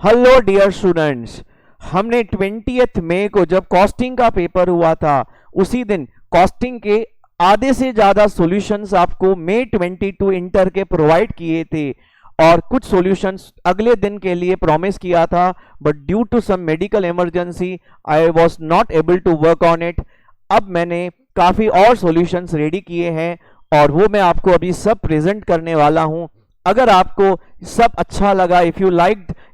Hello dear students, हमने 20th मई को जब कॉस्टिंग का पेपर हुआ था उसी दिन कॉस्टिंग के आधे से ज़्यादा सॉल्यूशंस आपको मई 22 इंटर के प्रोवाइड किए थे और कुछ सॉल्यूशंस अगले दिन के लिए प्रॉमिस किया था, but due to some medical emergency I was not able to work on it. अब मैंने काफ़ी और सॉल्यूशंस रेडी किए हैं और वो मैं आपको अभी सब प्रेजेंट करने वाला हूँ। अगर आपको सब अच्छा लगा,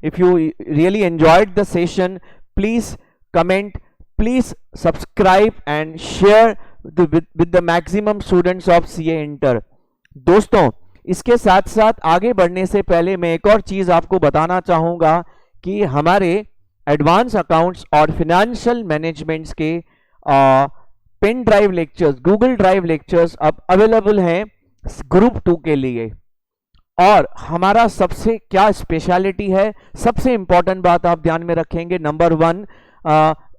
if you really enjoyed the session, please comment, please subscribe and share with the maximum students of CA inter. दोस्तों, इसके साथ साथ आगे बढ़ने से पहले मैं एक और चीज आपको बताना चाहूंगा कि हमारे एडवांस अकाउंट्स और फिनेंशियल मैनेजमेंट्स के pen drive lectures, Google drive lectures अब अवेलेबल हैं ग्रुप 2 के लिए। और हमारा सबसे क्या स्पेशलिटी है, सबसे इंपॉर्टेंट बात आप ध्यान में रखेंगे, number 1,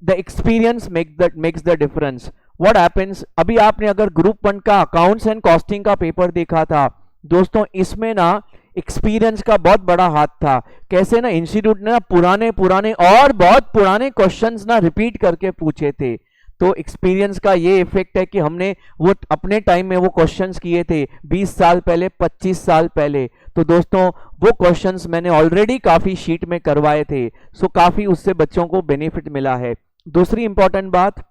the experience makes the difference. What happens, अभी आपने अगर ग्रुप 1 का अकाउंट्स एंड कॉस्टिंग का पेपर देखा था दोस्तों, इसमें ना एक्सपीरियंस का बहुत बड़ा हाथ था। कैसे ना इंस्टीट्यूट ने पुराने और बहुत पुराने क्वेश्चंस ना रिपीट करके पूछे थे। तो एक्सपीरियंस का ये इफेक्ट है कि हमने वो अपने टाइम में वो क्वेश्चंस किए थे 20 साल पहले, 25 साल पहले। तो दोस्तों, वो क्वेश्चंस मैंने ऑलरेडी काफ़ी शीट में करवाए थे, सो काफ़ी उससे बच्चों को बेनिफिट मिला है। दूसरी इंपॉर्टेंट बात,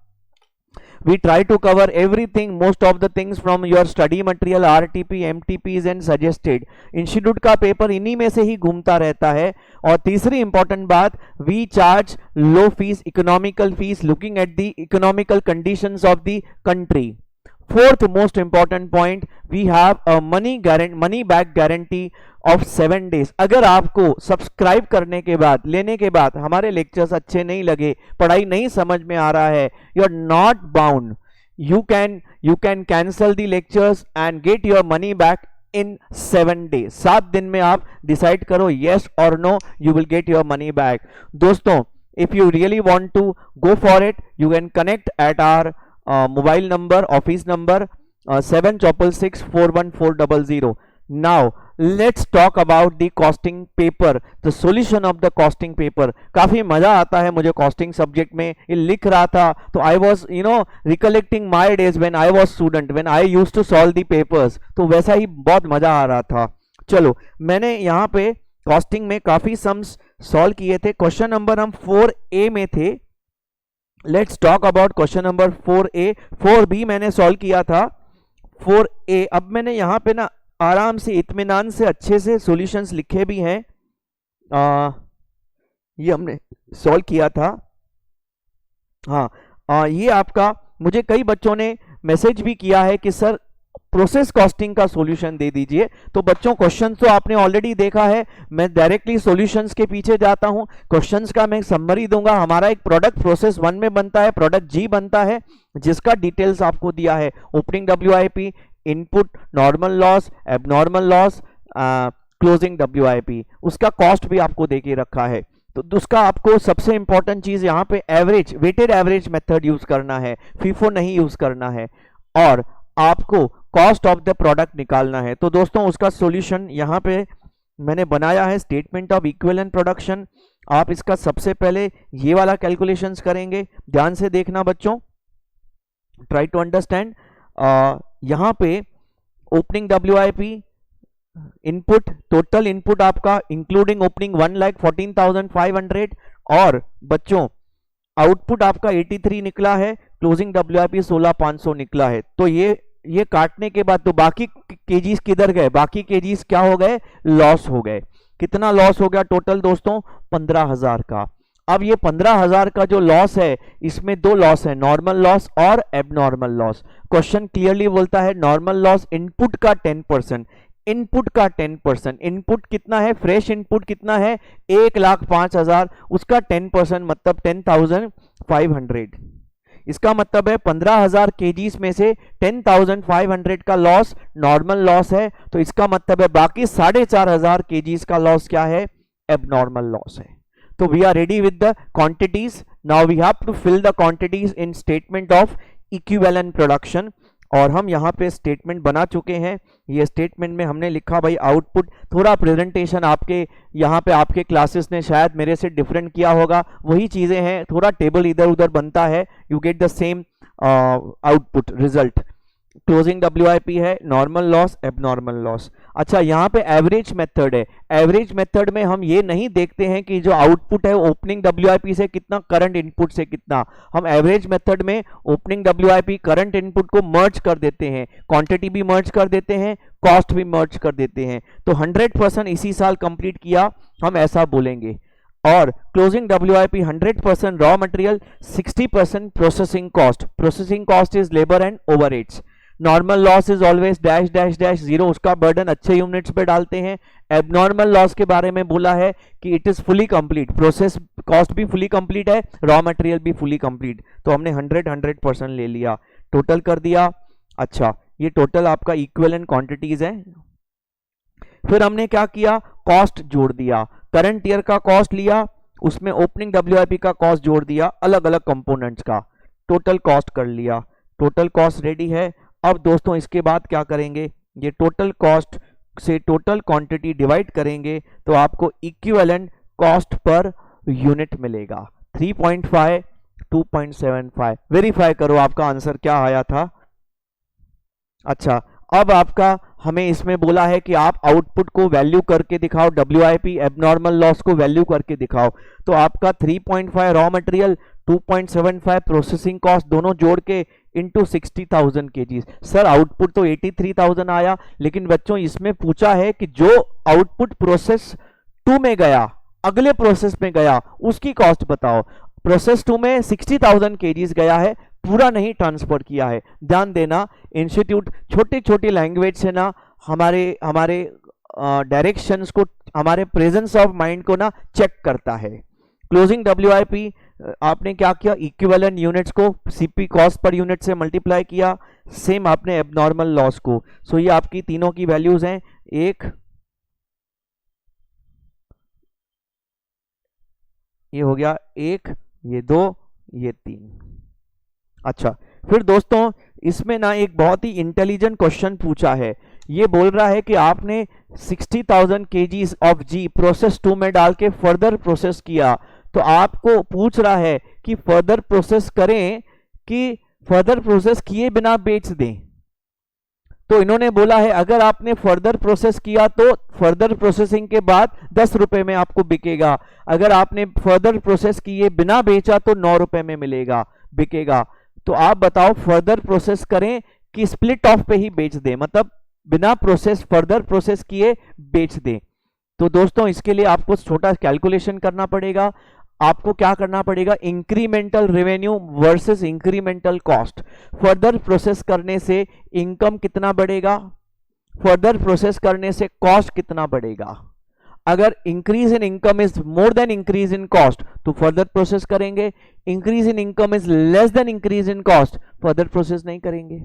we try to cover everything, most of the things from your study material, RTP, MTPs and suggested। Institute का पेपर इन्हीं में से ही घूमता रहता है। और तीसरी इंपॉर्टेंट बात, we charge low fees, economical fees, looking at the economical conditions of the country। Fourth most important point, we have a money back guarantee of 7 days। अगर आपको सब्सक्राइब करने के बाद, लेने के बाद हमारे लेक्चर्स अच्छे नहीं लगे, पढ़ाई नहीं समझ में आ रहा है, you are not bound, you can cancel the lectures and get your money back in 7 days। 7 दिन में आप डिसाइड करो येस और no, you will get your money back. दोस्तों, if you really want to go for it, you can connect at our mobile number, office number 7666414000। Now let's talk about the costing paper, the solution of the costing paper। काफी मजा आता है मुझे costing subject में। ये लिख रहा था तो I was recollecting my days when I was student, when I used to solve the papers। तो वैसा ही बहुत मजा आ रहा था। चलो, मैंने यहाँ पे कॉस्टिंग में काफी सम्स सॉल्व किए थे। क्वेश्चन नंबर हम 4A में थे। Let's talk about question number 4A। 4B मैंने सॉल्व किया था। 4A अब मैंने यहाँ पे ना आराम से, इत्मीनान से, अच्छे से सॉल्यूशंस लिखे भी हैं। ये हमने सॉल्व किया था। हाँ, ये आपका, मुझे कई बच्चों ने मैसेज भी किया है कि सर प्रोसेस कॉस्टिंग का सॉल्यूशन दे दीजिए। तो बच्चों, क्वेश्चन तो आपने ऑलरेडी देखा है, मैं डायरेक्टली सॉल्यूशंस के पीछे जाता हूं। क्वेश्चंस का मैं समरी दूंगा। हमारा एक प्रोडक्ट प्रोसेस 1 में बनता है, प्रोडक्ट जी बनता है, जिसका डिटेल्स आपको दिया है। Opening WIP, input, normal loss, abnormal loss, closing WIP, उसका कॉस्ट भी आपको दे के रखा है। तो उसका आपको सबसे इंपॉर्टेंट चीज यहाँ पे average, weighted average method use करना है, फीफो नहीं यूज करना है, और आपको कॉस्ट ऑफ द प्रोडक्ट निकालना है। तो दोस्तों, उसका सॉल्यूशन यहाँ पे मैंने बनाया है, स्टेटमेंट ऑफ इक्विवेलेंट प्रोडक्शन। आप इसका सबसे पहले ये वाला कैलकुलेशंस करेंगे, ध्यान से देखना बच्चों, ट्राई टू अंडरस्टैंड। यहाँ पे opening WIP, input, total input आपका इंक्लूडिंग ओपनिंग 1,14,500, और बच्चों आउटपुट आपका 83 निकला है, क्लोजिंग WIP 16,500 निकला है। तो ये काटने के बाद तो बाकी केजीज किधर गए? बाकी केजीज क्या हो गए? लॉस हो गए। कितना लॉस हो गया टोटल दोस्तों? 15,000 का। अब ये 15,000 का जो लॉस है, इसमें 2 लॉस है, नॉर्मल लॉस और एबनॉर्मल लॉस। क्वेश्चन क्लियरली बोलता है नॉर्मल लॉस इनपुट का 10%, इनपुट का 10%। इनपुट कितना है? फ्रेश इनपुट कितना है? 1,05,000, उसका 10% मतलब 10,500। इसका मतलब है 15,000 केजीज में से 10,500 का लॉस नॉर्मल लॉस है। तो इसका मतलब है बाकी 4,500 केजीज का लॉस क्या है? एबनॉर्मल लॉस है। तो we are ready with the quantities. Now we have to fill the quantities in statement of equivalent production. और हम यहाँ पे स्टेटमेंट बना चुके हैं। ये स्टेटमेंट में हमने लिखा भाई आउटपुट, थोड़ा प्रेजेंटेशन आपके यहाँ पे आपके क्लासेस ने शायद मेरे से डिफरेंट किया होगा, वही चीज़ें हैं, थोड़ा टेबल इधर उधर बनता है, you get the same output result. Closing WIP है, नॉर्मल लॉस, एबनॉर्मल लॉस। अच्छा, यहाँ पे एवरेज मेथड है। एवरेज मेथड में हम ये नहीं देखते हैं कि जो आउटपुट है ओपनिंग WIP से कितना, करंट इनपुट से कितना। हम एवरेज मेथड में ओपनिंग WIP करंट इनपुट को मर्ज कर देते हैं, क्वांटिटी भी मर्ज कर देते हैं, कॉस्ट भी मर्ज कर देते हैं। तो 100% इसी साल कंप्लीट किया, हम ऐसा बोलेंगे। और closing WIP 100% raw material, 60% processing cost. Processing cost is labour and overheads. Normal loss is always dash dash dash zero, उसका बर्डन अच्छे यूनिट्स पे डालते हैं। एबनॉर्मल लॉस के बारे में बोला है कि it is fully complete, process cost भी फुली कंप्लीट है, रॉ मटेरियल भी फुली कंप्लीट। तो हमने 100% ले लिया, टोटल कर दिया। अच्छा, ये टोटल आपका इक्विवेलेंट क्वांटिटीज है। फिर हमने क्या किया, कॉस्ट जोड़ दिया। करंट ईयर का कॉस्ट लिया, उसमें ओपनिंग WIP का कॉस्ट जोड़ दिया, अलग अलग कंपोनेंट्स का, टोटल कॉस्ट कर लिया। टोटल कॉस्ट रेडी है। अब दोस्तों इसके बाद क्या करेंगे, ये टोटल कॉस्ट से टोटल क्वांटिटी डिवाइड करेंगे तो आपको इक्विवेलेंट कॉस्ट पर यूनिट मिलेगा। 3.5, 2.75। वेरीफाई करो आपका आंसर क्या आया था। अच्छा, अब आपका हमें इसमें बोला है कि आप आउटपुट को वैल्यू करके दिखाओ, WIP एबनॉर्मल लॉस को वैल्यू करके दिखाओ। तो आपका 3.5 रॉ मटेरियल, 2.75 प्रोसेसिंग कॉस्ट, दोनों जोड़ के इंटू 60,000 kg। सर आउटपुट तो 83,000 आया, लेकिन बच्चों इसमें पूछा है कि जो आउटपुट प्रोसेस 2 में गया, अगले प्रोसेस में गया, उसकी कॉस्ट बताओ। प्रोसेस 2 में 60,000 kg गया है, पूरा नहीं ट्रांसफर किया है। ध्यान देना, इंस्टीट्यूट छोटी छोटी लैंग्वेज से ना हमारे डायरेक्शंस को, हमारे प्रेजेंस ऑफ माइंड को ना चेक करता है। क्लोजिंग WIP आपने क्या किया, इक्विवेलेंट यूनिट्स को CP कॉस्ट पर यूनिट से मल्टीप्लाई किया, सेम आपने एबनॉर्मल लॉस को। सो ये आपकी तीनों की वैल्यूज हैं, एक ये हो गया, एक ये, दो ये, तीन। अच्छा, फिर दोस्तों इसमें ना एक बहुत ही इंटेलिजेंट क्वेश्चन पूछा है। ये बोल रहा है कि आपने 60,000 kg ऑफ G प्रोसेस 2 में डाल के फर्दर प्रोसेस किया, तो आपको पूछ रहा है कि फर्दर प्रोसेस करें कि फर्दर प्रोसेस किए बिना बेच दें। तो इन्होंने बोला है अगर आपने फर्दर प्रोसेस किया तो फर्दर प्रोसेसिंग के बाद 10 रुपए में आपको बिकेगा, अगर आपने फर्दर प्रोसेस किए बिना बेचा तो 9 रुपए में मिलेगा, बिकेगा। तो आप बताओ फर्दर प्रोसेस करें कि स्प्लिट ऑफ पे ही बेच दें, मतलब बिना प्रोसेस फर्दर प्रोसेस किए बेच दें। तो दोस्तों इसके लिए आपको छोटा कैलकुलेशन करना पड़ेगा। आपको क्या करना पड़ेगा, incremental revenue versus incremental cost. Further process करने से इनकम कितना बढ़ेगा, फर्दर प्रोसेस करने से कॉस्ट कितना बढ़ेगा। अगर increase in income is more than increase in cost तो फर्दर प्रोसेस करेंगे, increase in income is less than increase in cost, further process नहीं करेंगे।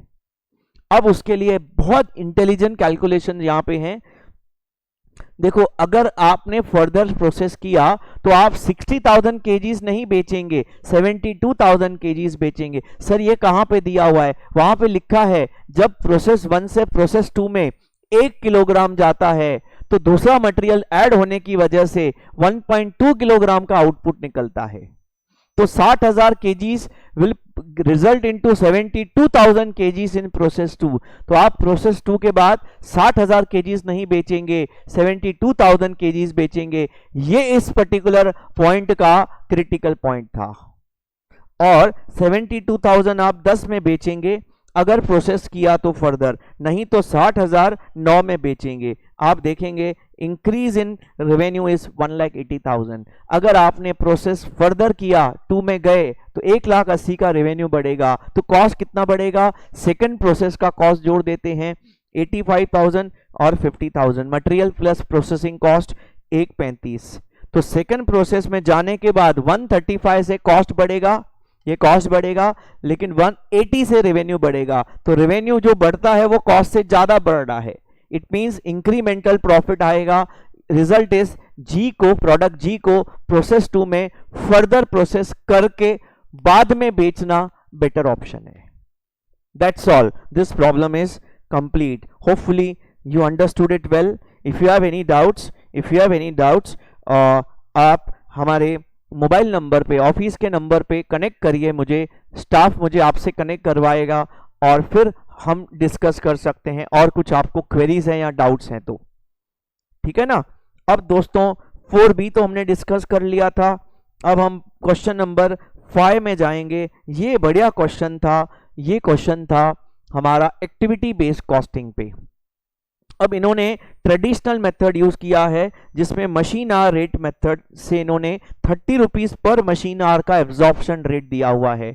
अब उसके लिए बहुत इंटेलिजेंट कैलकुलेशन यहां पे हैं। देखो, अगर आपने फर्दर प्रोसेस किया तो आप 60,000 kgs नहीं बेचेंगे, 72,000 kgs बेचेंगे। सर ये कहां पे दिया हुआ है, वहां पे लिखा है जब प्रोसेस 1 से प्रोसेस 2 में 1 किलोग्राम जाता है तो दूसरा मटेरियल ऐड होने की वजह से 1.2 किलोग्राम का आउटपुट निकलता है। तो 60,000 kgs will result into 72,000 kgs in process 2। तो आप प्रोसेस 2 के बाद 60,000 kgs नहीं बेचेंगे, 72,000 kgs बेचेंगे। ये इस पर्टिकुलर पॉइंट का क्रिटिकल पॉइंट था। और 72,000 आप 10 में बेचेंगे अगर प्रोसेस किया तो फर्दर, नहीं तो 60,000 9 में बेचेंगे। आप देखेंगे इंक्रीज इन रेवेन्यू इज 1,80,000। अगर आपने प्रोसेस फर्दर किया 2 में गए तो 1,80,000 का रेवेन्यू बढ़ेगा। तो कॉस्ट कितना बढ़ेगा, सेकंड प्रोसेस का कॉस्ट जोड़ देते हैं 85,000 और 50,000, मटेरियल प्लस प्रोसेसिंग कॉस्ट 135। तो सेकंड प्रोसेस में जाने के बाद 135 से कॉस्ट बढ़ेगा, ये कॉस्ट बढ़ेगा, लेकिन 180 से रेवेन्यू बढ़ेगा। तो रेवेन्यू जो बढ़ता है वो कॉस्ट से ज्यादा बढ़ रहा है, इट मींस इंक्रीमेंटल प्रॉफिट आएगा। रिजल्ट इज जी को, प्रोडक्ट जी को प्रोसेस 2 में फर्दर प्रोसेस करके बाद में बेचना बेटर ऑप्शन है। That's all. This problem is complete. Hopefully you understood it well. If you have any doubts, आप हमारे मोबाइल नंबर पे, ऑफिस के नंबर पे कनेक्ट करिए मुझे, स्टाफ मुझे आपसे कनेक्ट करवाएगा और फिर हम डिस्कस कर सकते हैं और कुछ आपको क्वेरीज हैं या डाउट्स हैं तो, ठीक है ना। अब दोस्तों 4B तो हमने डिस्कस कर लिया था। अब हम क्वेश्चन नंबर 5 में जाएंगे। ये बढ़िया क्वेश्चन था, ये क्वेश्चन था हमारा एक्टिविटी बेस्ड कॉस्टिंग पे। अब इन्होंने ट्रेडिशनल मेथड यूज किया है जिसमें मशीन आवर रेट मेथड से इन्होंने 30 रुपीज पर मशीन आवर का एब्जॉर्प्शन रेट दिया हुआ है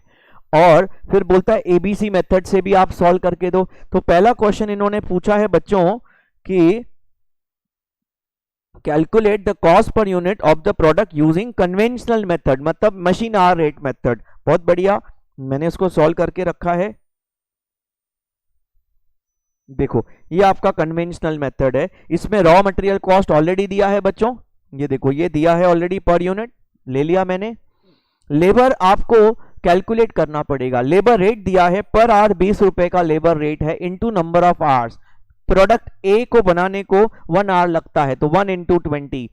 और फिर बोलता है एबीसी मेथड से भी आप सॉल्व करके दो। तो पहला क्वेश्चन इन्होंने पूछा है बच्चों कि calculate the cost per unit of the product using conventional method, मतलब मशीन आवर रेट मेथड। बहुत बढ़िया, मैंने इसको सॉल्व करके रखा है। देखो ये आपका कन्वेंशनल मेथड है, इसमें रॉ मटेरियल कॉस्ट ऑलरेडी दिया है बच्चों, ये देखो ये दिया है ऑलरेडी पर यूनिट, ले लिया मैंने। लेबर आपको कैलकुलेट करना पड़ेगा, लेबर रेट दिया है पर आवर 20 रुपए का लेबर रेट है into number of hours. Product ए को बनाने को 1 आवर लगता है तो 1 into 20,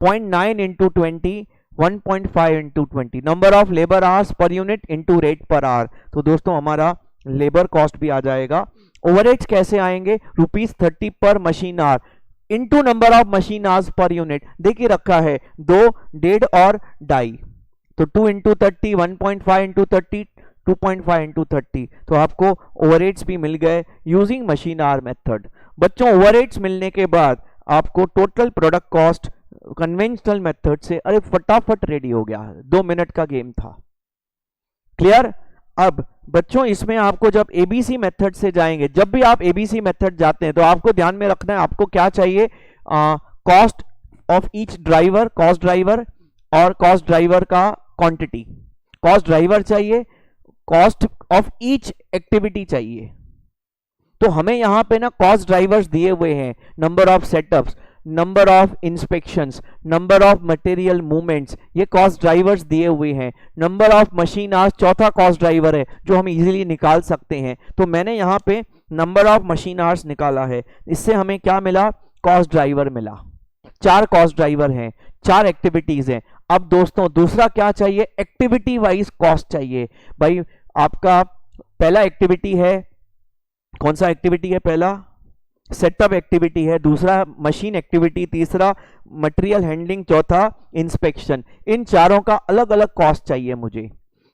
0.9 into 20, 1.5 into 20, number of labour hours per unit into rate पर आवर। तो दोस्तों हमारा लेबर कॉस्ट भी आ जाएगा। ओवरहेड्स कैसे आएंगे, ₹30 पर machine our into number of machine hours per unit. देखिए रखा है 2, 1.5 और 2.5, तो 2 इंटू 30, 1.5 इंटू 30, 2.5 इंटू 30। तो आपको ओवरहेड्स भी मिल गए यूजिंग मशीन आवर मेथड। बच्चों ओवरहेड्स मिलने के बाद आपको total product cost conventional method से, अरे फटाफट रेडी हो गया, 2 मिनट का गेम था। क्लियर। अब बच्चों इसमें आपको जब एबीसी मेथड से जाएंगे, जब भी आप एबीसी मेथड जाते हैं तो आपको ध्यान में रखना है आपको क्या चाहिए, cost of each driver, cost driver और कॉस्ट ड्राइवर का क्वांटिटी, कॉस्ट ड्राइवर चाहिए, कॉस्ट ऑफ ईच एक्टिविटी चाहिए। तो हमें यहां पे ना कॉस्ट ड्राइवर्स दिए हुए हैं, number of setups, number of inspections, number of material movements, ये कॉस्ट ड्राइवर्स दिए हुए हैं। नंबर ऑफ मशीन आवर्स चौथा कॉस्ट ड्राइवर है जो हम इजीली निकाल सकते हैं। तो मैंने यहाँ पे नंबर ऑफ मशीन आवर्स निकाला है, इससे हमें क्या मिला, कॉस्ट ड्राइवर मिला। 4 कॉस्ट ड्राइवर हैं, 4 एक्टिविटीज हैं। अब दोस्तों दूसरा क्या चाहिए, एक्टिविटी वाइज कॉस्ट चाहिए। भाई आपका पहला एक्टिविटी है, कौन सा एक्टिविटी है, पहला सेटअप एक्टिविटी है, दूसरा मशीन एक्टिविटी, तीसरा मटेरियल हैंडलिंग, चौथा इंस्पेक्शन। इन चारों का अलग अलग कॉस्ट चाहिए मुझे।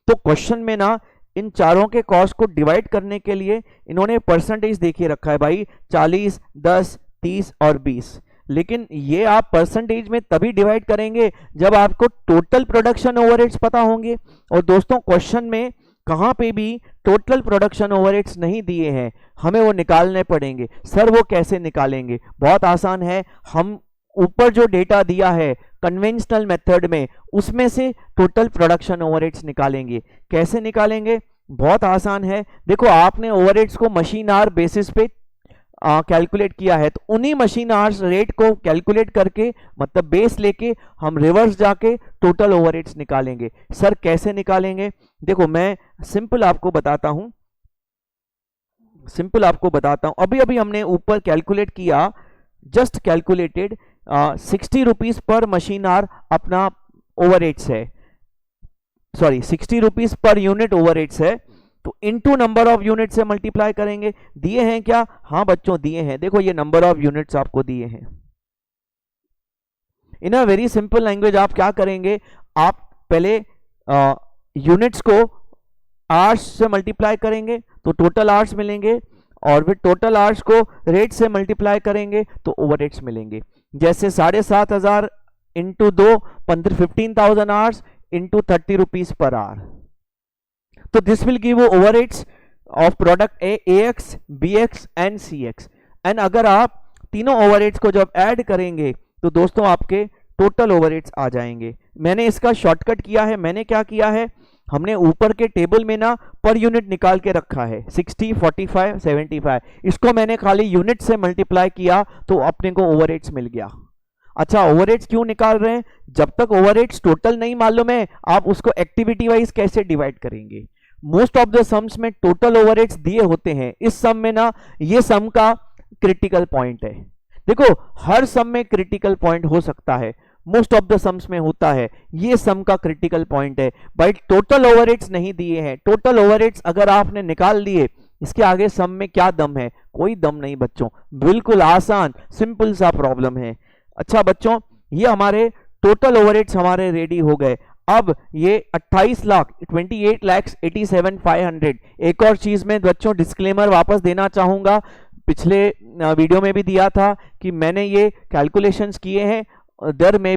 तो क्वेश्चन में ना इन चारों के कॉस्ट को डिवाइड करने के लिए इन्होंने परसेंटेज देखिए रखा है भाई, 40, 10, 30 और 20। लेकिन ये आप परसेंटेज में तभी डिवाइड करेंगे जब आपको टोटल प्रोडक्शन ओवरहेड्स पता होंगे। और दोस्तों क्वेश्चन में कहां पे भी टोटल प्रोडक्शन ओवरहेड्स नहीं दिए हैं, हमें वो निकालने पड़ेंगे। सर वो कैसे निकालेंगे, बहुत आसान है, हम ऊपर जो डेटा दिया है कन्वेंशनल मेथड में उसमें से टोटल प्रोडक्शन ओवरहेड्स निकालेंगे। कैसे निकालेंगे, बहुत आसान है। देखो आपने ओवरहेड्स को मशीन आवर बेसिस पे कैलकुलेट किया है, तो उन्हीं मशीन आवर्स रेट को कैलकुलेट करके, मतलब बेस लेके हम रिवर्स जाके टोटल ओवरहेड्स निकालेंगे। सर कैसे निकालेंगे, देखो मैं सिंपल आपको बताता हूं, अभी अभी हमने ऊपर कैलकुलेट किया, just calculated 60 rupees per machine our अपना ओवरहेड्स है, sorry 60 rupees per unit overheads है। तो इनटू नंबर ऑफ यूनिट से मल्टीप्लाई करेंगे। दिए हैं क्या, हाँ बच्चों दिए हैं, देखो ये नंबर ऑफ यूनिट्स आपको दिए हैं। इन अ वेरी सिंपल लैंग्वेज आप क्या करेंगे, आप पहले यूनिट्स को आवर्स से मल्टीप्लाई करेंगे तो टोटल आवर्स मिलेंगे, और फिर टोटल आवर्स को रेट से मल्टीप्लाई करेंगे तो ओवरहेड्स मिलेंगे। जैसे 7,500 into 2 15,000 hours into 30 rupees per hour. तो this will give overheads of product A, AX, BX and CX। And अगर आप तीनों ओवरहेड्स को जब ऐड करेंगे तो दोस्तों आपके टोटल ओवरहेड्स आ जाएंगे। मैंने इसका शॉर्टकट किया है, मैंने क्या किया है, हमने ऊपर के टेबल में ना पर यूनिट निकाल के रखा है 60, 45, 75, इसको मैंने खाली यूनिट से मल्टीप्लाई किया तो अपने को ओवरहेड्स मिल गया। अच्छा ओवरहेड्स क्यों निकाल रहे हैं, जब तक ओवरहेड्स टोटल नहीं मालूम है आप उसको एक्टिविटी वाइज कैसे डिवाइड करेंगे। मोस्ट ऑफ द सम्स में टोटल ओवरहेड्स दिए होते हैं। इस सम में ना ये सम का क्रिटिकल पॉइंट है। देखो हर सम में क्रिटिकल पॉइंट हो सकता है, मोस्ट ऑफ द सम्स में होता है, ये सम का क्रिटिकल पॉइंट है। भाई टोटल ओवरहेड्स नहीं दिए हैं, टोटल ओवरहेड्स अगर आपने निकाल लिए, इसके आगे सम में क्या दम है? कोई दम नहीं बच्चों, बिल्कुल आसान सिंपल सा प्रॉब्लम है। अच्छा बच्चों, ये हमारे टोटल ओवरहेड्स हमारे रेडी हो गए। अब ये 28 लाख 28,87,500। एक और चीज में बच्चों डिस्क्लेमर वापस देना चाहूंगा, पिछले वीडियो में भी दिया था कि मैंने ये कैलकुलेशंस किए हैं। there may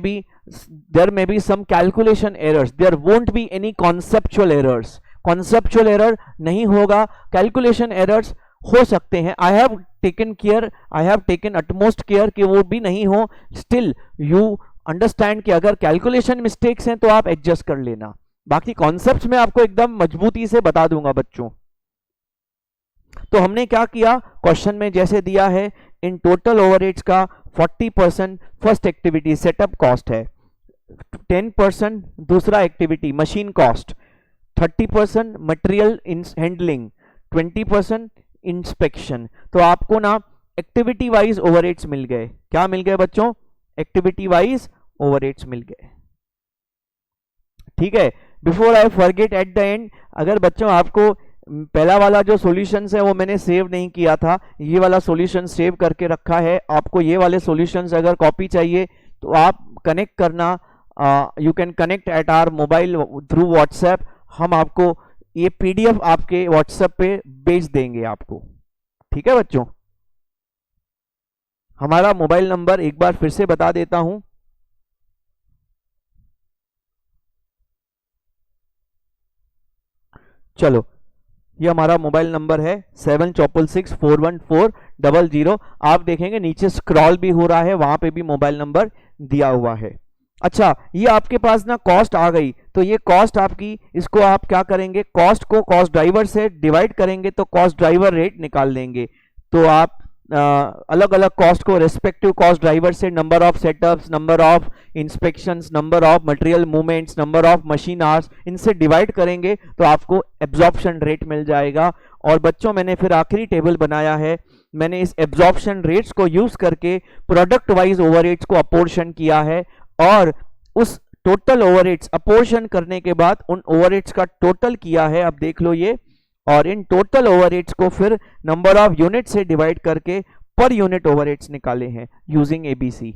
be some calculation errors, there won't be any conceptual errors, conceptual error नहीं होगा, calculation errors हो सकते हैं। I have taken care, I have taken utmost care कि वो भी नहीं हो। still you understand कि अगर calculation mistakes हैं तो आप adjust कर लेना, बाकी concepts में आपको एकदम मजबूती से बता दूंगा बच्चों। तो हमने क्या किया, क्वेश्चन में जैसे दिया है, इन टोटल ओवरहेड्स का 40% फर्स्ट एक्टिविटी सेटअप कॉस्ट है, 10% दूसरा activity machine cost, 30% material handling, 20% inspection. तो आपको ना एक्टिविटी वाइज ओवरहेड्स मिल गए। क्या मिल गए बच्चों? एक्टिविटी वाइज ओवरहेड्स मिल गए। ठीक है, before I forget at the end, अगर बच्चों आपको पहला वाला जो सॉल्यूशंस है वो मैंने सेव नहीं किया था, ये वाला सॉल्यूशन सेव करके रखा है। आपको ये वाले सॉल्यूशंस अगर कॉपी चाहिए तो आप कनेक्ट करना, you can connect at our mobile through WhatsApp. हम आपको ये पीडीएफ आपके व्हाट्सएप पे भेज देंगे आपको। ठीक है बच्चों, हमारा मोबाइल नंबर एक बार फिर से बता देता हूं, चलो ये हमारा मोबाइल नंबर है 7466414000। आप देखेंगे नीचे स्क्रॉल भी हो रहा है, वहां पे भी मोबाइल नंबर दिया हुआ है। अच्छा, ये आपके पास ना कॉस्ट आ गई, तो ये कॉस्ट आपकी, इसको आप क्या करेंगे, कॉस्ट को कॉस्ट ड्राइवर से डिवाइड करेंगे तो कॉस्ट ड्राइवर रेट निकाल लेंगे। तो आप अलग अलग कॉस्ट को रेस्पेक्टिव कॉस्ट ड्राइवर से number of setups, number of inspections, number of material movements, number of machine hours, इनसे डिवाइड करेंगे तो आपको एब्जॉर्प्शन रेट मिल जाएगा। और बच्चों मैंने फिर आखिरी टेबल बनाया है, मैंने इस एब्जॉर्प्शन रेट्स को यूज करके प्रोडक्ट वाइज ओवरहेड्स को अपोर्शन किया है, और उस टोटल ओवरहेड्स अपोर्शन करने के बाद उन ओवरहेड्स का टोटल किया है। अब देख लो ये, और इन टोटल ओवरहेड्स को फिर नंबर ऑफ यूनिट से डिवाइड करके पर यूनिट ओवरहेड्स निकाले हैं यूजिंग एबीसी।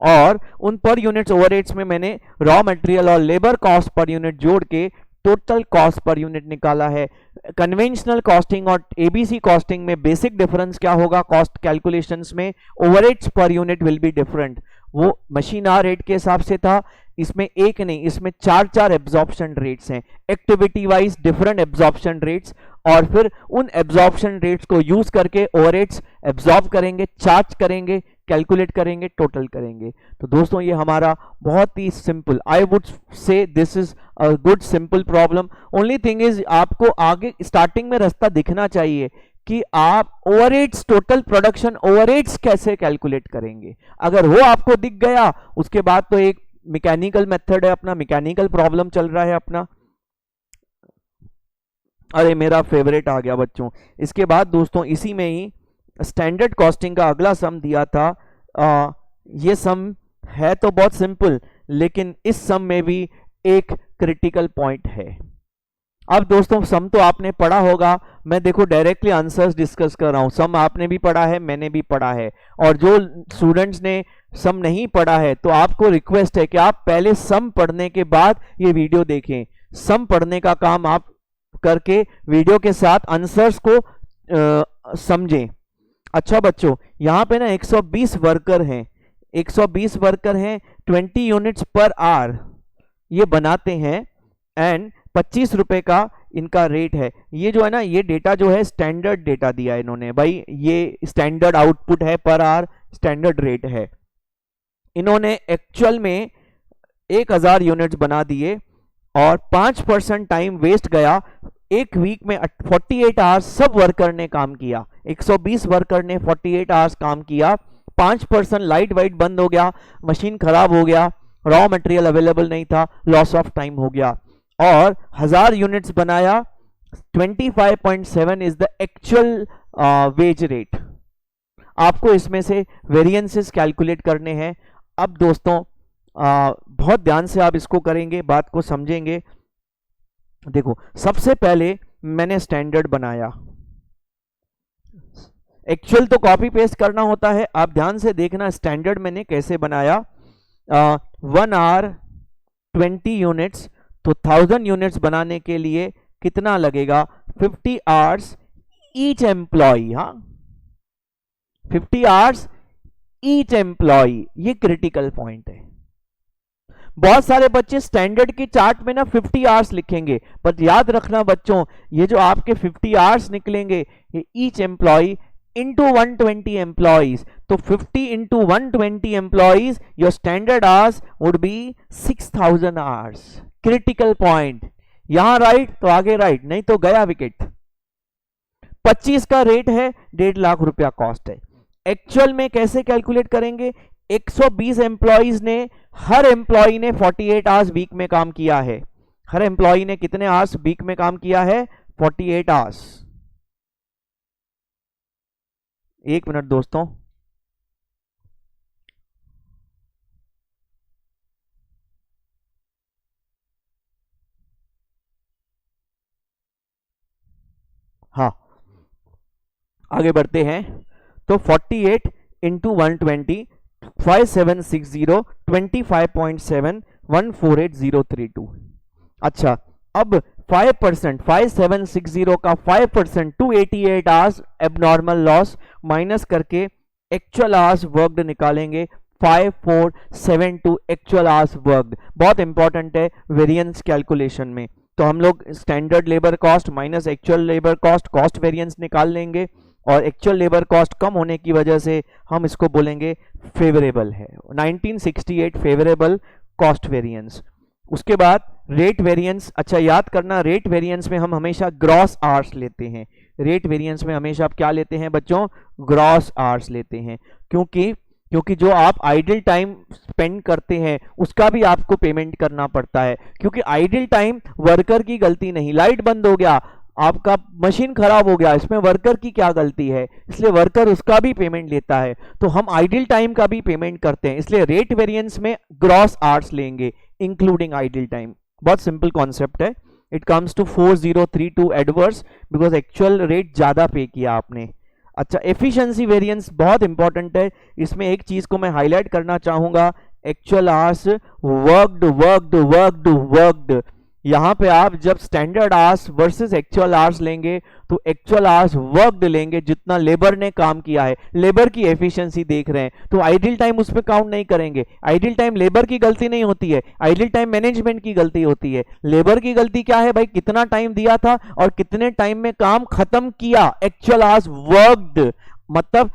और उन पर यूनिट ओवरहेड्स में मैंने रॉ मटेरियल और लेबर कॉस्ट पर यूनिट जोड़ के टोटल कॉस्ट पर यूनिट निकाला है। कन्वेंशनल कॉस्टिंग और एबीसी कॉस्टिंग में बेसिक डिफरेंस क्या होगा, कॉस्ट कैलकुलेशंस में overheads per unit will be different. वो मशीन आवर रेट के हिसाब से था, इसमें एक नहीं, इसमें चार चार एब्जॉर्प्शन रेट्स हैं, activity wise different absorption rates, और फिर उन एब्जॉर्प्शन रेट्स को यूज करके ओवरहेड्स एब्जॉर्ब करेंगे, चार्ज करेंगे, कैलकुलेट करेंगे, टोटल करेंगे। तो दोस्तों ये हमारा बहुत ही simple, I would say this is a good simple problem. Only thing is आपको आगे स्टार्टिंग में रास्ता दिखना चाहिए कि आप ओवरहेड्स, टोटल प्रोडक्शन ओवरहेड्स कैसे कैलकुलेट करेंगे। अगर वो आपको दिख गया, उसके बाद तो एक मैकेनिकल मेथड है अपना, मैकेनिकल प्रॉब्लम चल रहा है अपना। अरे मेरा फेवरेट आ गया बच्चों। इसके बाद दोस्तों इसी में ही स्टैंडर्ड कॉस्टिंग का अगला सम दिया था। ये सम है तो बहुत सिंपल, लेकिन इस सम में भी एक क्रिटिकल पॉइंट है। अब दोस्तों सम तो आपने पढ़ा होगा, मैं देखो डायरेक्टली आंसर्स डिस्कस कर रहा हूं। सम आपने भी पढ़ा है, मैंने भी पढ़ा है, और जो स्टूडेंट्स ने सम नहीं पढ़ा है तो आपको रिक्वेस्ट है कि आप पहले सम पढ़ने के बाद ये वीडियो देखें। सम पढ़ने का काम आप करके वीडियो के साथ आंसर्स को समझें। अच्छा बच्चों, यहाँ पे ना 120 वर्कर हैं, 120 वर्कर हैं, 20 यूनिट्स पर आवर ये बनाते हैं, एंड 25 रुपए का इनका रेट है। ये जो है ना, ये डेटा जो है स्टैंडर्ड डेटा दिया है इन्होंने, भाई ये स्टैंडर्ड आउटपुट है पर आवर, स्टैंडर्ड रेट है। इन्होंने एक्चुअल में 1000 यूनिट्स बना दिए और 5% टाइम वेस्ट गया। एक वीक में 48 आवर्स सब वर्कर ने काम किया, 120 वर्कर ने 48 आवर्स काम किया। 5% लाइट वाइट बंद हो गया, मशीन खराब हो गया, रॉ मटेरियल अवेलेबल नहीं था, लॉस ऑफ टाइम हो गया। और 1000 यूनिट्स बनाया 25.7 is the actual wage rate. आपको इसमें से वेरिएंसेस कैलकुलेट करने हैं। अब दोस्तों बहुत ध्यान से आप इसको करेंगे, बात को समझेंगे। देखो, सबसे पहले मैंने स्टैंडर्ड बनाया, एक्चुअल तो कॉपी पेस्ट करना होता है, आप ध्यान से देखना स्टैंडर्ड मैंने कैसे बनाया। 1 आवर 20 यूनिट्स, तो 1000 यूनिट्स बनाने के लिए कितना लगेगा? 50 आवर्स ईच एम्प्लॉय। हाँ, 50 आवर्स ईच एम्प्लॉय, ये क्रिटिकल पॉइंट है। बहुत सारे बच्चे स्टैंडर्ड के चार्ट में ना 50 आवर्स लिखेंगे, पर याद रखना बच्चों, ये जो आपके 50 आवर्स निकलेंगे ये ईच एम्प्लॉय into 120 employees, तो 50 into 120 employees, your standard hours would be 6000 hours। critical point, यहां राइट तो आगे राइट, नहीं तो गया विकेट। 25 का रेट है, 1.5 लाख रुपया कॉस्ट है। एक्चुअल में कैसे कैलकुलेट करेंगे? 120 एम्प्लॉइज ने, हर एम्प्लॉय ने 48 आवर्स वीक में काम किया है। हर एम्प्लॉय ने कितने आवर्स वीक में काम किया है? 48 आवर्स। एक मिनट दोस्तों, हाँ आगे बढ़ते हैं। तो 48 इंटू 120, 5760, 25.7, 148032। अच्छा, अब 5%, 5760 का 5%, 288 आवर्स एबनॉर्मल लॉस माइनस करके एक्चुअल आवर्स वर्कड निकालेंगे। 5472 एक्चुअल आवर्स वर्कड, बहुत इंपॉर्टेंट है वेरिएंस कैलकुलेशन में। तो हम लोग standard labour cost minus actual labour cost, cost variance निकाल लेंगे, और एक्चुअल लेबर कॉस्ट कम होने की वजह से हम इसको बोलेंगे फेवरेबल है। 1968 फेवरेबल कॉस्ट वेरिएंस। उसके बाद रेट वेरिएंस। अच्छा, याद करना, रेट वेरिएंस में हम हमेशा ग्रॉस आवर्स लेते हैं। रेट वेरिएंस में हमेशा आप क्या लेते हैं बच्चों? ग्रॉस आवर्स लेते हैं, क्योंकि जो आप आइडल टाइम स्पेंड करते हैं उसका भी आपको पेमेंट करना पड़ता है। क्योंकि आइडल टाइम वर्कर की गलती नहीं, लाइट बंद हो गया, आपका मशीन खराब हो गया, इसमें वर्कर की क्या गलती है? इसलिए वर्कर उसका भी पेमेंट लेता है, तो हम आइडल टाइम का भी पेमेंट करते हैं। इसलिए रेट वेरिएंस में ग्रॉस आवर्स लेंगे इंक्लूडिंग आइडल टाइम। बहुत सिंपल कॉन्सेप्ट है। It comes to 4032 adverse, because actual rate ज्यादा पे किया आपने। अच्छा, एफिशिएंसी वेरिएंस बहुत इंपॉर्टेंट है। इसमें एक चीज को मैं हाईलाइट करना चाहूंगा, actual hours worked worked worked worked. यहां पे आप जब standard hours versus actual hours लेंगे तो एक्चुअल आवर्स वर्कड लेंगे, जितना लेबर ने काम किया है, लेबर की एफिशिएंसी देख रहे हैं, तो आइडल टाइम उस पर काउंट नहीं करेंगे। आइडल टाइम लेबर की गलती नहीं होती है, आइडल टाइम मैनेजमेंट की गलती होती है। लेबर की गलती क्या है भाई? कितना टाइम दिया था और कितने टाइम में काम खत्म किया। एक्चुअल आवर्स वर्कड मतलब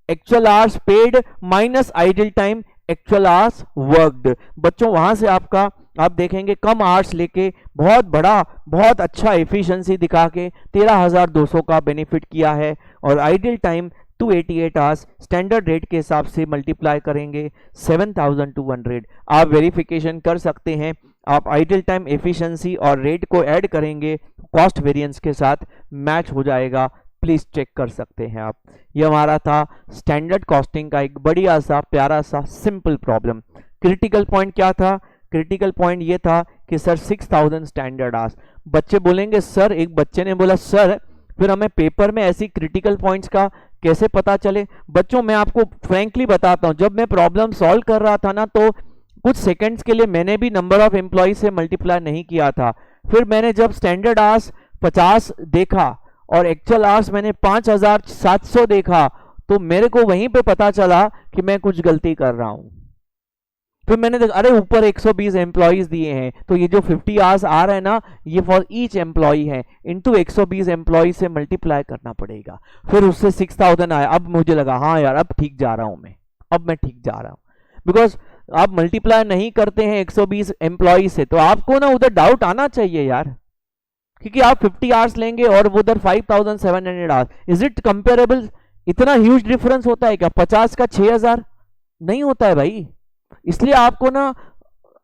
actual hours paid minus idle time actual hours worked. बच्चों वहां से आपका आप देखेंगे कम आवर्स लेके बहुत अच्छा एफिशिएंसी दिखा के 13,200 का बेनिफिट किया है, और idle time 288 hours standard rate के हिसाब से मल्टीप्लाई करेंगे 7,200। आप वेरिफिकेशन कर सकते हैं, आप आइडल टाइम एफिशिएंसी और रेट को ऐड करेंगे, कॉस्ट वेरिएंस के साथ मैच हो जाएगा। प्लीज चेक कर सकते हैं आप। ये हमारा था स्टैंडर्ड कॉस्टिंग का एक बढ़िया सा प्यारा सा सिंपल प्रॉब्लम। क्रिटिकल पॉइंट क्या था? क्रिटिकल पॉइंट ये था कि सर 6000 स्टैंडर्ड आवर्स। बच्चे बोलेंगे सर, एक बच्चे ने बोला सर फिर हमें पेपर में ऐसी क्रिटिकल पॉइंट्स का कैसे पता चले? बच्चों मैं आपको फ्रैंकली बताता हूं, जब मैं प्रॉब्लम सॉल्व कर रहा था ना, तो कुछ सेकंड्स के लिए मैंने भी नंबर ऑफ एम्प्लॉय से मल्टीप्लाई नहीं किया था। फिर मैंने जब स्टैंडर्ड आवर्स 50 देखा और एक्चुअल आवर्स मैंने 5700 देखा, तो मेरे को वहीं पे पता चला कि मैं कुछ गलती कर रहा हूं। फिर मैंने देखा अरे ऊपर 120 एम्प्लॉइज दिए हैं, तो ये जो 50 आवर्स आ रहे हैं ना, ये फॉर ईच एम्प्लॉय है, इनटू 120 एम्प्लॉय से मल्टीप्लाई करना पड़ेगा। फिर उससे 6000 आया। अब मुझे लगा हाँ यार अब ठीक जा रहा हूं मैं, अब मैं ठीक जा रहा हूं। बिकॉज आप मल्टीप्लाई नहीं करते हैं 120 एम्प्लॉय से, तो आपको ना उधर डाउट आना चाहिए यार, क्योंकि आप 50 आवर्स लेंगे और वो उधर 5700 आवर्स। Is it comparable? इतना ह्यूज डिफरेंस होता है क्या? 50 का 6000 नहीं होता है भाई। इसलिए आपको ना,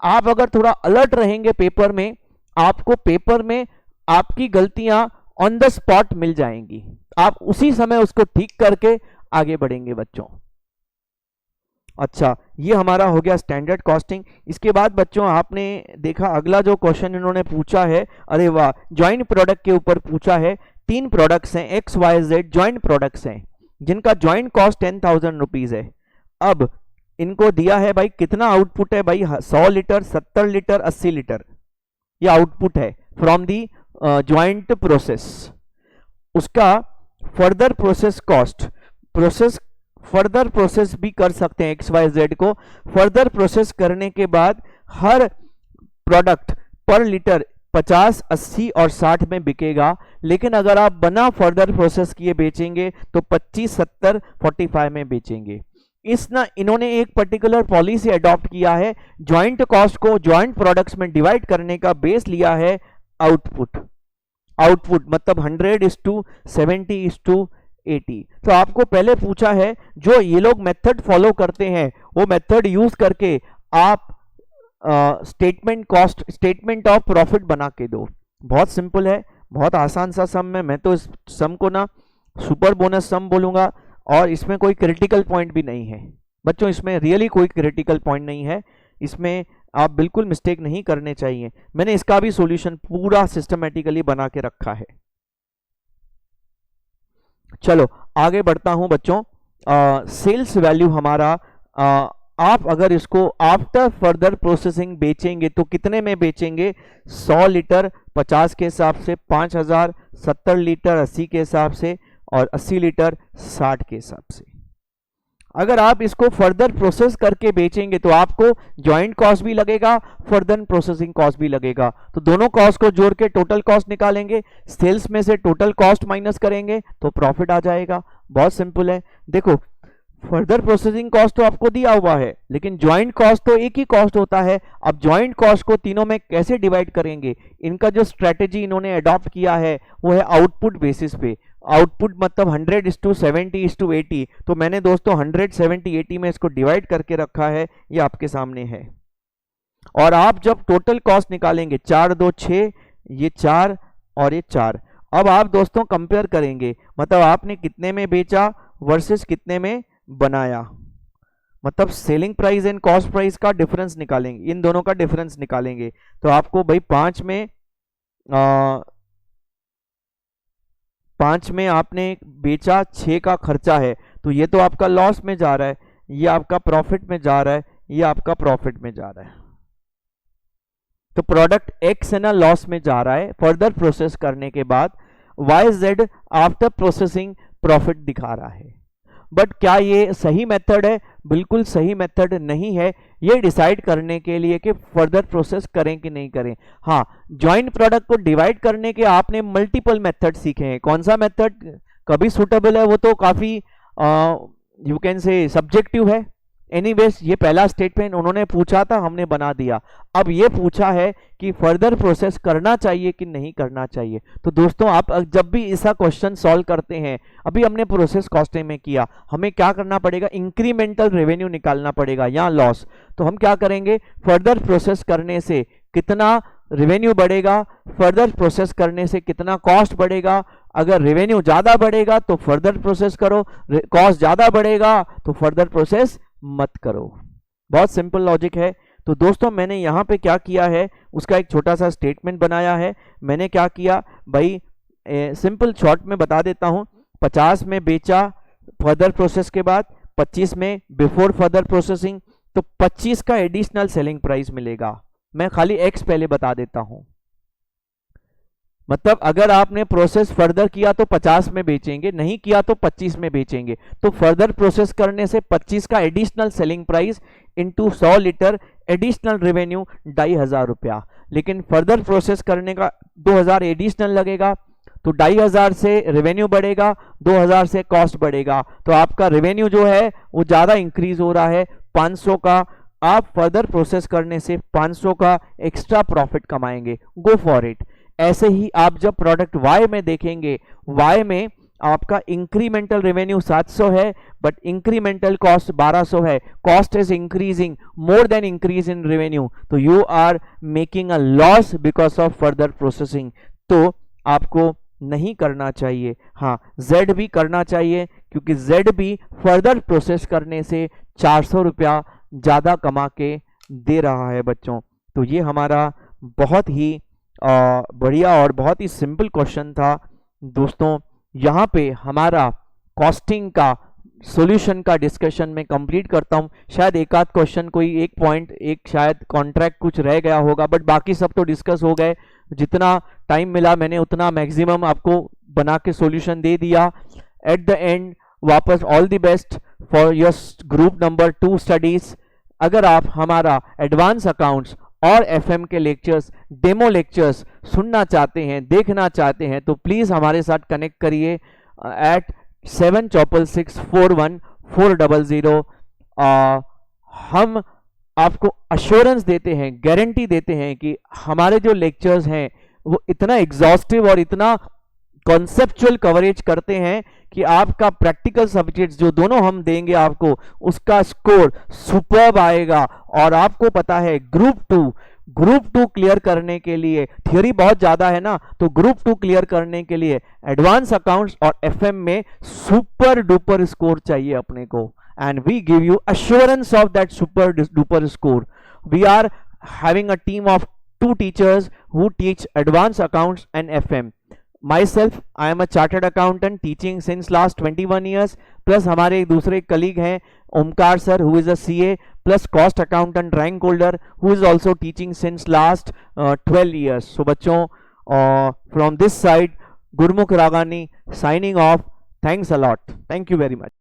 आप अगर थोड़ा अलर्ट रहेंगे पेपर में, आपको पेपर में आपकी गलतियां ऑन द स्पॉट मिल जाएंगी, आप उसी समय उसको ठीक करके आगे बढ़ेंगे बच्चों। अच्छा, ये हमारा हो गया स्टैंडर्ड कॉस्टिंग। इसके बाद बच्चों आपने देखा अगला जो क्वेश्चन इन्होंने पूछा है, अरे वाह, जॉइंट प्रोडक्ट के ऊपर पूछा है। 3 प्रोडक्ट्स हैं, X Y Z joint products हैं, जिनका जॉइंट कॉस्ट 10,000 रुपीज है। अब इनको दिया है भाई कितना आउटपुट है भाई, 100 लीटर, 70 लीटर, 80 लीटर, ये आउटपुट है फ्रॉम दी जॉइंट प्रोसेस। उसका further process cost, process further process भी कर सकते हैं, एक्स वाई जेड को फर्दर प्रोसेस करने के बाद हर प्रोडक्ट पर लीटर 50, 80 और 60 में बिकेगा। लेकिन अगर आप बना फर्दर प्रोसेस किए बेचेंगे तो 25, 70, 45 में बेचेंगे। इन्होंने एक पर्टिकुलर पॉलिसी अडॉप्ट किया है, जॉइंट कॉस्ट को जॉइंट प्रोडक्ट्स में डिवाइड करने का बेस लिया है आउटपुट। आउटपुट मतलब 100:70:80। तो आपको पहले पूछा है, जो ये लोग मेथड फॉलो करते हैं वो मेथड यूज करके आप स्टेटमेंट ऑफ प्रॉफिट बना के दो। बहुत सिंपल है, बहुत आसान सा सम है। मैं तो इस सम को ना सुपर बोनस सम बोलूंगा, और इसमें कोई क्रिटिकल पॉइंट भी नहीं है बच्चों, इसमें रियली कोई क्रिटिकल पॉइंट नहीं है, इसमें आप बिल्कुल मिस्टेक नहीं करने चाहिए। मैंने इसका भी सॉल्यूशन पूरा सिस्टमेटिकली बना के रखा है। चलो आगे बढ़ता हूं बच्चों। सेल्स वैल्यू हमारा, आप अगर इसको आफ्टर फर्दर प्रोसेसिंग बेचेंगे तो कितने में बेचेंगे, 100 लीटर 50 के हिसाब से 5,000, 70 लीटर 80 के हिसाब से, और 80 लीटर 60 के हिसाब से। अगर आप इसको फर्दर प्रोसेस करके बेचेंगे तो आपको जॉइंट कॉस्ट भी लगेगा, फर्दर प्रोसेसिंग कॉस्ट भी लगेगा। तो दोनों कॉस्ट को जोड़ के टोटल कॉस्ट निकालेंगे, सेल्स में से टोटल कॉस्ट माइनस करेंगे तो प्रॉफिट आ जाएगा। बहुत सिंपल है। देखो, फर्दर प्रोसेसिंग कॉस्ट तो आपको दिया हुआ है, लेकिन जॉइंट कॉस्ट तो एक ही कॉस्ट होता है। अब जॉइंट कॉस्ट को तीनों में कैसे डिवाइड करेंगे, इनका जो स्ट्रेटेजी इन्होंने अडॉप्ट किया है वो है आउटपुट बेसिस पे। आउटपुट मतलब 100:70:80। तो मैंने दोस्तों 100:70:80 में इसको डिवाइड करके रखा है, ये आपके सामने है। और आप जब टोटल कॉस्ट निकालेंगे, 4 2 6, ये 4 और ये 4। अब आप दोस्तों कंपेयर करेंगे, मतलब आपने कितने में बेचा वर्सेस कितने में बनाया, मतलब selling price and cost price का डिफरेंस निकालेंगे, इन दोनों का डिफरेंस निकालेंगे। तो आपको भाई 5 में आपने बेचा, 6 का खर्चा है, तो ये तो आपका लॉस में जा रहा है, ये आपका प्रॉफिट में जा रहा है, ये आपका प्रॉफिट में जा रहा है। तो प्रोडक्ट एक्स है ना लॉस में जा रहा है, फर्दर प्रोसेस करने के बाद Y Z after processing profit दिखा रहा है। बट क्या ये सही मेथड है? बिल्कुल सही मेथड नहीं है ये डिसाइड करने के लिए कि फर्दर प्रोसेस करें कि नहीं करें। हाँ, जॉइंट प्रोडक्ट को डिवाइड करने के आपने मल्टीपल मेथड सीखे हैं। कौन सा मेथड कभी सूटेबल है वो तो काफी यू कैन से सब्जेक्टिव है। एनीवेज, ये पहला स्टेटमेंट उन्होंने पूछा था, हमने बना दिया। अब ये पूछा है कि फर्दर प्रोसेस करना चाहिए कि नहीं करना चाहिए। तो दोस्तों, आप जब भी ऐसा क्वेश्चन सॉल्व करते हैं, अभी हमने प्रोसेस कॉस्टिंग में किया, हमें क्या करना पड़ेगा, इंक्रीमेंटल रेवेन्यू निकालना पड़ेगा या लॉस। तो हम क्या करेंगे, फर्दर प्रोसेस करने से कितना रेवेन्यू बढ़ेगा, फर्दर प्रोसेस करने से कितना कॉस्ट बढ़ेगा। अगर रेवेन्यू ज्यादा बढ़ेगा तो फर्दर प्रोसेस करो, कॉस्ट ज्यादा बढ़ेगा तो फर्दर प्रोसेस मत करो। बहुत सिंपल लॉजिक है। तो दोस्तों, मैंने यहाँ पे क्या किया है, उसका एक छोटा सा स्टेटमेंट बनाया है। मैंने क्या किया भाई, सिंपल शॉर्ट में बता देता हूँ। 50 में बेचा फर्दर प्रोसेस के बाद, 25 में बिफोर फर्दर प्रोसेसिंग, तो 25 का एडिशनल सेलिंग प्राइस मिलेगा। मैं खाली एक्स पहले बता देता हूं, मतलब अगर आपने प्रोसेस फर्दर किया तो 50 में बेचेंगे, नहीं किया तो 25 में बेचेंगे। तो फर्दर प्रोसेस करने से 25 का additional selling price into 100 litre additional revenue 2,500 रुपया। लेकिन फर्दर प्रोसेस करने का 2,000 एडिशनल लगेगा, तो 2,500 से रेवेन्यू बढ़ेगा, 2,000 से कॉस्ट बढ़ेगा। तो आपका रेवेन्यू जो है वो ज्यादा इंक्रीज हो रहा है, 500 का। आप फर्दर प्रोसेस करने से 500 का एक्स्ट्रा प्रॉफिट कमाएंगे। गो फॉर इट। ऐसे ही आप जब प्रोडक्ट वाई में देखेंगे, वाई में आपका इंक्रीमेंटल रेवेन्यू 700 है, बट इंक्रीमेंटल कॉस्ट 1200 है। Cost is increasing more than increase in revenue, तो you are making a loss because of further processing. तो आपको नहीं करना चाहिए। हाँ, जेड भी करना चाहिए, क्योंकि जेड भी फर्दर प्रोसेस करने से 400 रुपया ज़्यादा कमा के दे रहा है बच्चों। तो ये हमारा बहुत ही बढ़िया और बहुत ही सिंपल क्वेश्चन था दोस्तों। यहाँ पे हमारा कॉस्टिंग का सॉल्यूशन का डिस्कशन में कंप्लीट करता हूँ। शायद एक आध क्वेश्चन, कोई एक पॉइंट, एक शायद कॉन्ट्रैक्ट कुछ रह गया होगा, बट बाकी सब तो डिस्कस हो गए। जितना टाइम मिला मैंने उतना मैक्सिमम आपको बना के सॉल्यूशन दे दिया। एट द एंड वापस all the best for your group number 2 studies. अगर आप हमारा एडवांस अकाउंट्स और एफएम के लेक्चर्स, डेमो लेक्चर्स सुनना चाहते हैं, देखना चाहते हैं, तो प्लीज़ हमारे साथ कनेक्ट करिए एट 76641 हम आपको अश्योरेंस देते हैं, गारंटी देते हैं कि हमारे जो लेक्चर्स हैं वो इतना एग्जॉस्टिव और इतना कॉन्सेप्चुअल कवरेज करते हैं कि आपका प्रैक्टिकल सब्जेक्ट्स जो दोनों हम देंगे आपको, उसका स्कोर सुपर्ब आएगा। और आपको पता है ग्रुप टू क्लियर करने के लिए थियोरी बहुत ज़्यादा है ना, तो ग्रुप 2 क्लियर करने के लिए एडवांस अकाउंट्स और एफएम में सुपर डुपर स्कोर चाहिए अपने को, and we give you assurance of that super duper score. We are having a team of 2 teachers who teach advanced accounts and FM. Myself, I am a chartered accountant teaching since last 21 years. Plus हमारे एक दूसरे colleague हैं Omkar sir, who is a CA plus cost accountant rank holder, who is also teaching since last 12 years. So बच्चों, from this side, Gurmukh Ragani signing off. Thanks a lot. Thank you very much.